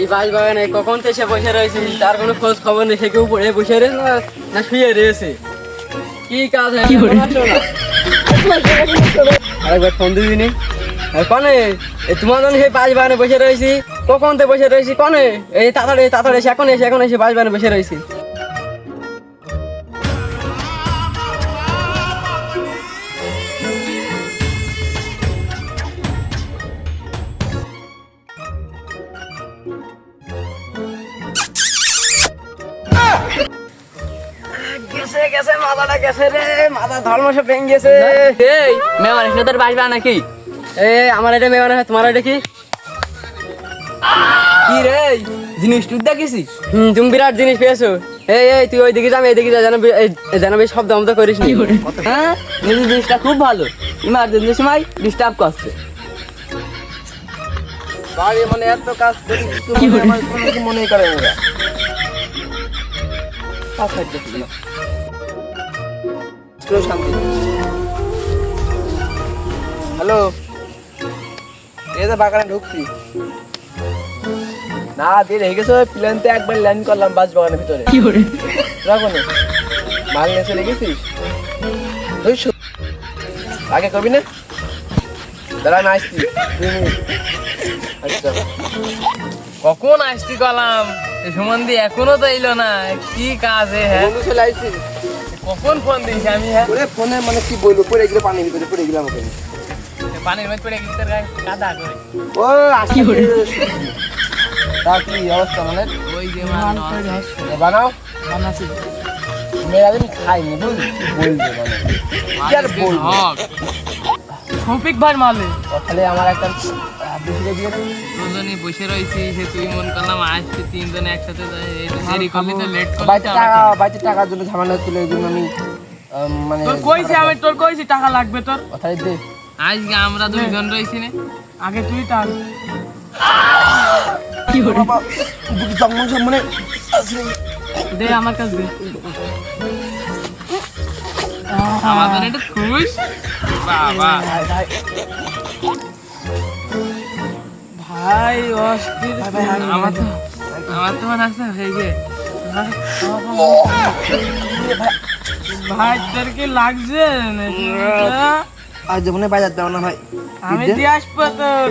এই বাস বাগানে কখন তো এসে বসে রয়েছে, তার কোনো খোঁজ খবর নেই। সে কেউ পড়ে বসে রয়েছে না শুয়ে রয়েছে। কি কাজ আরেকবার ফোন দিবি কনে? তোমার জন্য সেই বাস বাগানে বসে রয়েছি, কখন তো বসে রয়েছি কনে? এই তাড়াতাড়ি তাড়াতাড়ি এসে এখন এসে বাস বাগানে বসে রয়েছি। গেছে মাথাটা গেছে রে, মাথা ধর্মসে ভেঙে গেছে। এই মেহমান এসে তোর বাসবা নাকি? আমার এটা মেহমান, তোমার এটা কি? কি রে জিনিস তুই দেখিস? তুমি বিরাট জিনিস পেয়েছো। এই তুই ওই দিকে যাবি, এই দিকে যা, জানাবি শব্দ আমদ করিস নি। হ্যাঁ জিনিসটা খুব ভালো, ইমার্জেন্সি সময় ডিস্টার্ব করছে। বাড়ি মানে এত কাজ করি মনে করে ওরা। হ্যালো, এই যে বাগানে ঢুকছি না, দিয়ে রেখে গেছে প্লেনতে একবার ল্যান্ড করলাম বাস বাগানের ভিতরে। রাখো না, মাল নেছে রেখেছিস আগে করবি না? দাঁড়া না, আসছি 2 মিনিট। আচ্ছা কখন আসছি কলাম, এই সম্বন্ধে এখনো তো এলো না, কি কাজ? হ্যাঁ বন্ধু চলে আসছি। কখন ফোন দিয়েছি আমি? হ্যাঁ ফোনে মানে কি বলবো, পড়ে গেলে পানির ভিতরে পড়ে গেলাম ওখানে। পানির মধ্যে পড়ে গেছে, কাদা করে। ও আসি তা কি অবস্থা মানে? ওই যে বানাও বানাচ্ছি, মেয়েরা দিন খাইনি বুঝলি, বলবে মানে কি আর বলবো। শফিক ভাই মালে তাহলে আমার একটা বেশি দিয়ে দে। দুজনে বসে রয়েছি, সে তুই মন করলাম আসছি তিনজনে একসাথে যাই, এই তো দেরি করলি তো লেট করলি। বাইতে টাকার জন্য ঝামেলা তুলে এই জন্য আমি মানে তোর কইছি, আমি তোর কইছি টাকা লাগবে তোর। কথাই দে। আজকে আমরা দুইজন রয়েছি না, আগে তুই টাকা কি হলো বাবা, বুকি জঙ্গল সামনে দে, আমার কাছে দে। আমাদের এটা খুশ বাবা ভাই, অস্থির। আমার তো মনে আছে এই যে ভাই, তোর কি লাগছে? আর যখন বাজার দাও না ভাই, আমি দিয়ে আসবো তোর।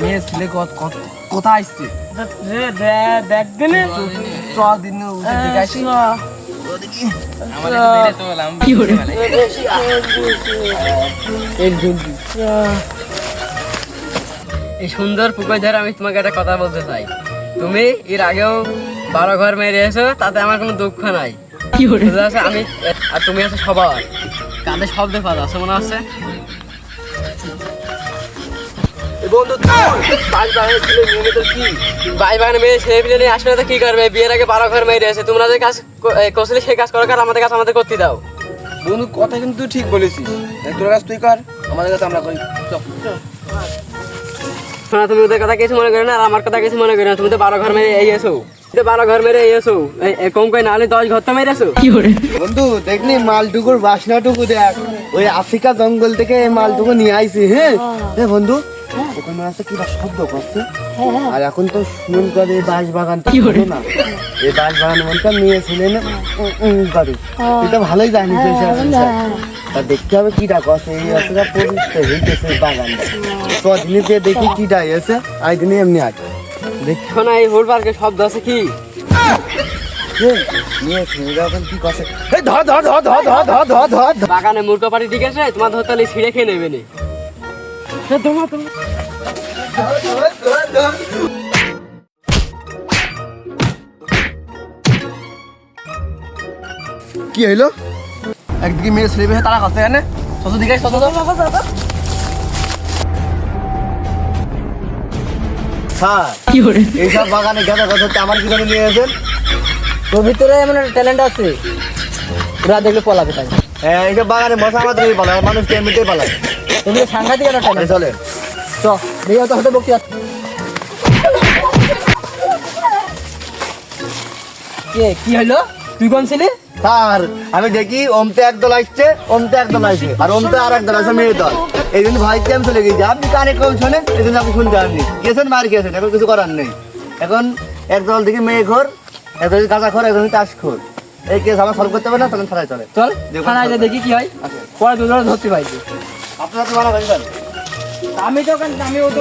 মেয়ে ছেলে কোথায় আসছে দেখ দিনে চ দিন দেখে আসি। এই সুন্দর পুকুর ধারে আমি তোমাকে একটা কথা বলতে চাই। তুমি এর আগেও 12 ঘর মেরে এসো, তাতে আমার কোনো দুঃখ নাই। আমি আর তুমি আছো সবার কাঁধে শব্দ পাওয়া আছে মনে হচ্ছে। কি করবে? বিয়ের আগে 12 ঘর মেরে আছে, তোমরা যে কাজ করছিলে সেই কাজ করার কাজ আমাদের কাছে আমাদের করতে দাও। বন্ধু কথা কিন্তু ঠিক বলেছিস, তোর কাজ তুই কর, আমাদের কাছে আমরা করি। তুমি ওদের কথা কিছু মনে করো না, আর আমার কথা কিছু মনে করো না। তুমি তো 12 ঘর মেরে এই এসো, 12 ঘর মেরে এসো, কম করে না হলে 10 ঘর তো মেরেছো। বন্ধু দেখনি মালটুকুর বাসনাটুকু দেখ, ওই আফ্রিকা জঙ্গল থেকে এই মালটুকু নিয়ে আইছি। হ্যাঁ বন্ধু, ওখানে আছে কি শব্দ করছে, আর এখন তো শুনুন করে এই বাঁশ বাগানটা না, এই বাঁশ বাগান মনটা নিয়ে ছেলে না করে, তুই তো ভালোই জানিস। তা দেখতে হবে কিটা করছে, এই রাস্তাটা পবিত্র হইতেছে বাগানটা, কদিনে যে দেখি কিটা এসে আই দিনে এমনি আজ দেখো না এই হোল পার্কে শব্দ আছে কি বাগানে মূর্খ পাটি ঠিক আছে, তোমার ধরতে ছিঁড়ে খেয়ে নেবে নি। কি হইলো? একদিকে মেয়ে ছেলে মেয়ে তারা কাছে এনে দিকে এইসব বাগানে গেঁদা কথা আমার কি করে নিয়ে এসেছেন? তোর ভিতরে এমন ট্যালেন্ট আছে, ওরা দেখলে পলাবে তাই। হ্যাঁ, এইসব বাগানে মশা মাত্রই পালায়, মানুষ এমনিতেই পালায়। তুমি সাংঘাতিক একটা ট্যালেন্ট। চলে দেখি তো হাতে বক্তি কি হলো? তুই কোন ছিলি? স্যার আমি দেখি ওমতে একদল আসছে, ওমতে একদল আসছে, আর ওমতে আর একদল আছে মেয়ে দল। এই জন্য ভয়তে আমি চলে গেছি। আপনি কানে কম শোনেন, এই জন্য আপনি শুনতে পারেননি। গেছেন মার খেয়েছেন, এখন কিছু করার নেই। এখন একদল থেকে মেয়ে ঘর, একদল গাঁজা খোর, একদল চাষ খোর। এই কেস আমার সলভ করতে হবে না, তখন থানায় চলে। চল থানায় যা দেখি কি হয়, পরে দুজন ধরতে পাইছি। আপনারা তো মারা ভাই আমি তো আমি ও তো